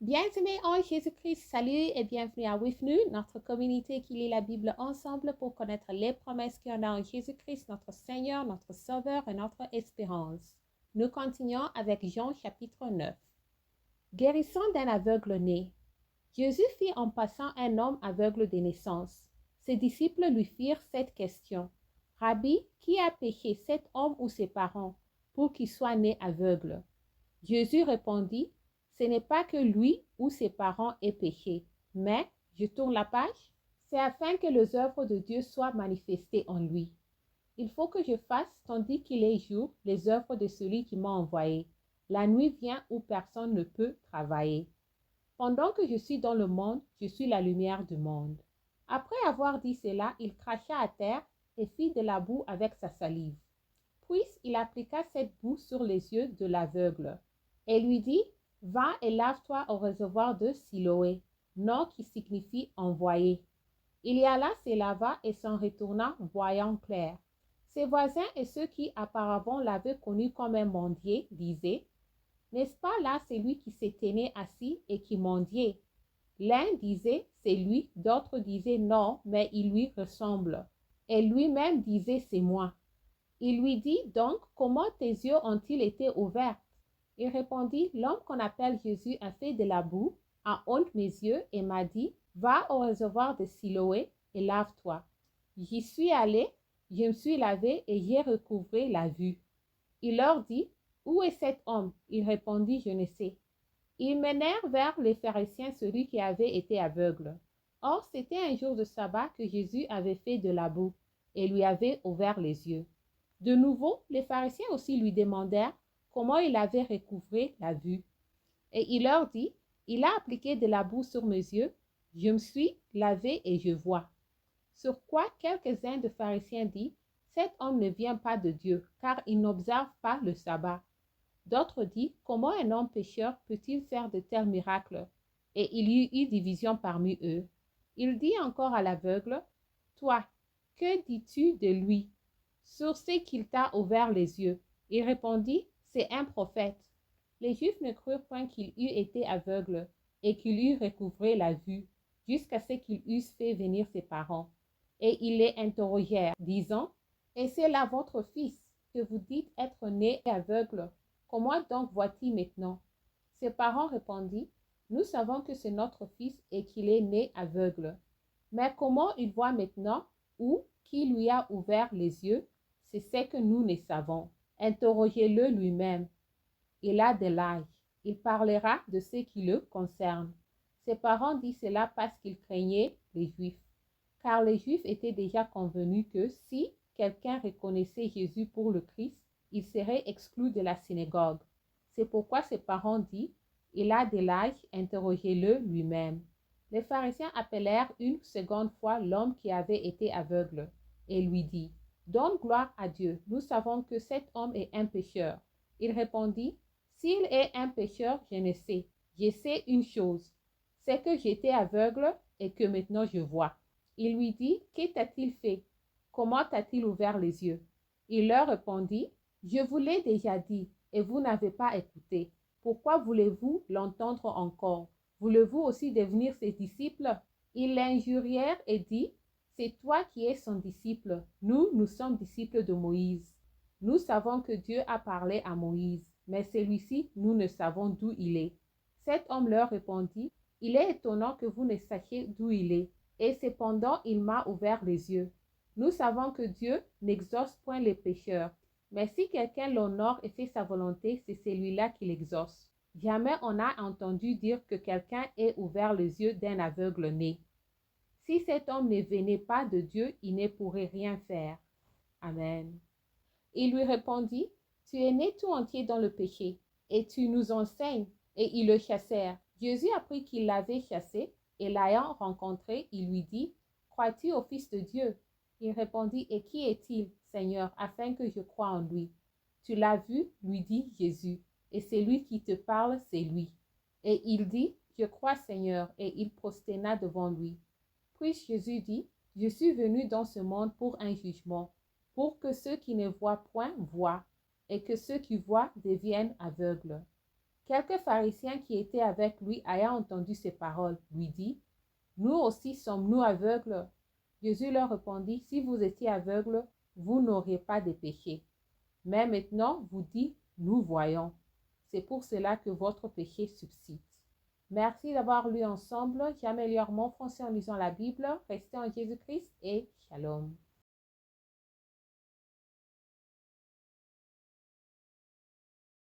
Bien-aimés en Jésus-Christ, salut et bienvenue à WIFNU, notre communauté qui lit la Bible ensemble pour connaître les promesses qu'il y en a en Jésus-Christ, notre Seigneur, notre Sauveur et notre espérance. Nous continuons avec Jean chapitre 9. Guérison d'un aveugle né. Jésus fit en passant un homme aveugle de naissance. Ses disciples lui firent cette question. Rabbi, qui a péché, cet homme ou ses parents, pour qu'il soit né aveugle? Jésus répondit, ce n'est pas que lui ou ses parents aient péché, mais, je tourne la page, c'est afin que les œuvres de Dieu soient manifestées en lui. Il faut que je fasse, tandis qu'il est jour, les œuvres de celui qui m'a envoyé. La nuit vient où personne ne peut travailler. Pendant que je suis dans le monde, je suis la lumière du monde. Après avoir dit cela, il cracha à terre et fit de la boue avec sa salive. Puis il appliqua cette boue sur les yeux de l'aveugle et lui dit, va et lave-toi au réservoir de Siloé, nom qui signifie envoyé. Il y alla, se lava et s'en retourna voyant clair. Ses voisins et ceux qui auparavant l'avaient connu comme un mendier disaient, n'est-ce pas là celui qui s'est tenu assis et qui mendiait? L'un disait, c'est lui, d'autres disaient, non, mais il lui ressemble. Et lui-même disait, c'est moi. Il lui dit donc, comment tes yeux ont-ils été ouverts? Il répondit, l'homme qu'on appelle Jésus a fait de la boue, a honte mes yeux et m'a dit, va au réservoir de Siloé et lave-toi. J'y suis allé, je me suis lavé et j'ai recouvré la vue. Il leur dit, où est cet homme? Il répondit, je ne sais. Ils menèrent vers les pharisiens celui qui avait été aveugle. Or, c'était un jour de sabbat que Jésus avait fait de la boue et lui avait ouvert les yeux. De nouveau, les pharisiens aussi lui demandèrent comment il avait recouvré la vue. Et il leur dit, il a appliqué de la boue sur mes yeux, je me suis lavé et je vois. Sur quoi quelques-uns des pharisiens dirent, cet homme ne vient pas de Dieu, car il n'observe pas le sabbat. D'autres dirent, comment un homme pécheur peut-il faire de tels miracles? Et il y eut division parmi eux. Il dit encore à l'aveugle, toi, que dis-tu de lui? Sur ce qu'il t'a ouvert les yeux. Il répondit, c'est un prophète. Les Juifs ne crurent point qu'il eût été aveugle et qu'il eût recouvré la vue, jusqu'à ce qu'ils eussent fait venir ses parents. Et ils les interrogèrent, disant, et c'est là votre fils, que vous dites être né aveugle. Comment donc voit-il maintenant? Ses parents répondirent, nous savons que c'est notre fils et qu'il est né aveugle. Mais comment il voit maintenant ou qui lui a ouvert les yeux? C'est ce que nous ne savons. Interrogez-le lui-même. Il a de l'âge. Il parlera de ce qui le concerne. Ses parents disent cela parce qu'ils craignaient les Juifs. Car les Juifs étaient déjà convenus que si quelqu'un reconnaissait Jésus pour le Christ, il serait exclu de la synagogue. C'est pourquoi ses parents disent, il a de l'âge, interrogez-le lui-même. Les pharisiens appelèrent une seconde fois l'homme qui avait été aveugle et lui dit, donne gloire à Dieu, nous savons que cet homme est un pécheur. Il répondit, s'il est un pécheur, je ne sais. Je sais une chose, c'est que j'étais aveugle et que maintenant je vois. Il lui dit, que t'a-t-il fait? Comment t'a-t-il ouvert les yeux? Il leur répondit, je vous l'ai déjà dit et vous n'avez pas écouté. Pourquoi voulez-vous l'entendre encore? Voulez-vous aussi devenir ses disciples? Ils l'injurièrent et dit, c'est toi qui es son disciple. Nous sommes disciples de Moïse. Nous savons que Dieu a parlé à Moïse, mais celui-ci, nous ne savons d'où il est. Cet homme leur répondit, il est étonnant que vous ne sachiez d'où il est, et cependant il m'a ouvert les yeux. Nous savons que Dieu n'exauce point les pécheurs, mais si quelqu'un l'honore et fait sa volonté, c'est celui-là qui l'exauce. Jamais on n'a entendu dire que quelqu'un ait ouvert les yeux d'un aveugle né. Si cet homme ne venait pas de Dieu, il ne pourrait rien faire. Amen. Il lui répondit, tu es né tout entier dans le péché, et tu nous enseignes. Et ils le chassèrent. Jésus apprit qu'il l'avait chassé, et l'ayant rencontré, il lui dit, crois-tu au Fils de Dieu? Il répondit, et qui est-il, Seigneur, afin que je croie en lui? Tu l'as vu, lui dit Jésus, et celui qui te parle, c'est lui. Et il dit, je crois, Seigneur, et il prosterna devant lui. Puis Jésus dit, je suis venu dans ce monde pour un jugement, pour que ceux qui ne voient point voient, et que ceux qui voient deviennent aveugles. Quelques pharisiens qui étaient avec lui, ayant entendu ces paroles, lui dit, « Nous aussi sommes-nous aveugles? » Jésus leur répondit, « Si vous étiez aveugles, vous n'auriez pas de péché. Mais maintenant, vous dites, nous voyons. C'est pour cela que votre péché subsiste. » Merci d'avoir lu ensemble. J'améliore mon français en lisant la Bible. Restez en Jésus-Christ et shalom.